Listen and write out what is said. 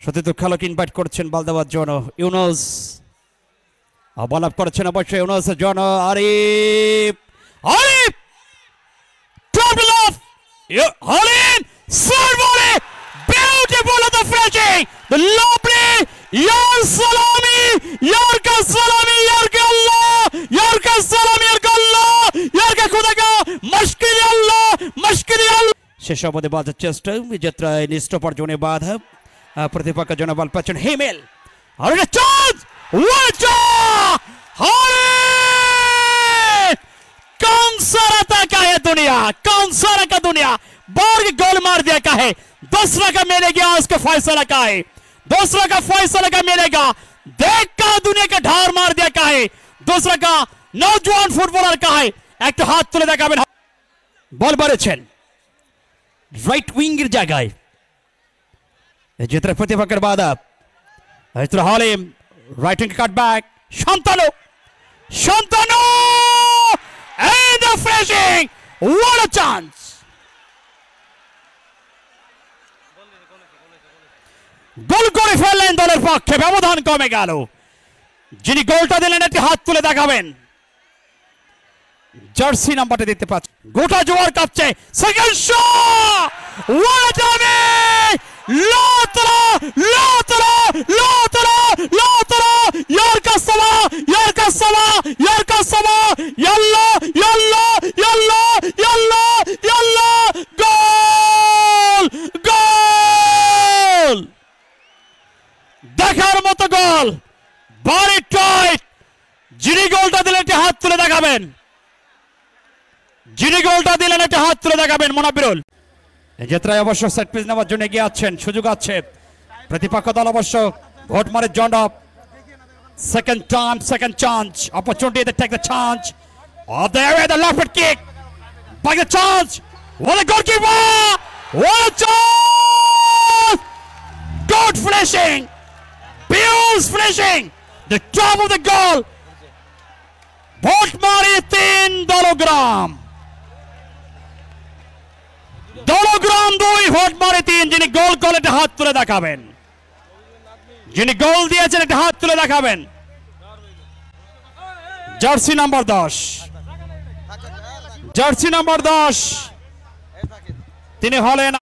সতীর্থ খেলোয়াড়কে ইনভাইট করছেন বল দেওয়ার জন্য। ইউনুস বল আপ করছেন অবশ্যই ইউনুসের জন্য। Arif Arif top left Halim Sarvare beautiful of the finishing the lovely Yar Salami Yarka Salami Yarka Allah Yarka Salami Yarka Allah Yarka Khudaga Mashkiri Allah Mashkiri Allah শেষ অবধি বাজার চেষ্টা বিজেত্রায় নিষ্ঠপর জোনে বাধা প্রতিপক্ষের জন্য বল পাচ্ছেন হিমেল আর একটা চান্স ওয়াটা कौन सा रहता का है दुनिया कौन सा का दुनिया बोर्ग गोल मार दिया का है दूसरा का मिलेगा उसको फैसला का है दूसरा का फैसला का मिलेगा देख का दुनिया का ढार मार दिया का है दूसरा का नौजवान फुटबॉलर का है एक हाथ तुले देखाবেন বল বাড়েছেন রাইট উইং এর জায়গায় যেটা প্রতিপক্ষের বাধা এটা Halim right wing cut back Shantanu Shantanu and the finishing what a chance goal করে ফেললেন দলের পক্ষে ব্যবধান কমে গেল যিনি গোলটা দিলেন একটি হাত তুলে দেখাবেন জার্সি নাম্বারটা দেখতে পাচ্ছেন গোটা জোয়ার কাঁপছে second shot what a miss লোতরা লোতরা লোতরা লোতরা यार का सवा yalla yalla yalla yalla yalla goal goal দেখার মতো গোল বাড়ি টাইট যিনি গোলটা দিলেন একটি হাত তুলে দেখাবেন যিনি গোলটা দিলেন একটি হাত তুলে দেখাবেন মোনাব্বিরুল এই যাত্রায় অবশ্য সেট পিস নেওয়ার জন্য এগিয়ে আছেন সুযোগ আছে প্রতিপক্ষ দল অবশ্য ভোট মারে জন up second time second chance opportunity to take the chance oh there the left foot kick by the chance what a goalkeeper what a chance good finishing Pius finishing the top of the goal vote মারে 3 Dalgram 2 vote মারে 3 যিনি গোল করলে হাত তুলে দেখাবেন যিনি গোল দিয়েছেন একটা হাত তুলে দেখাবেন জার্সি নাম্বার 10 জার্সি নাম্বার 10 তিনি হলেন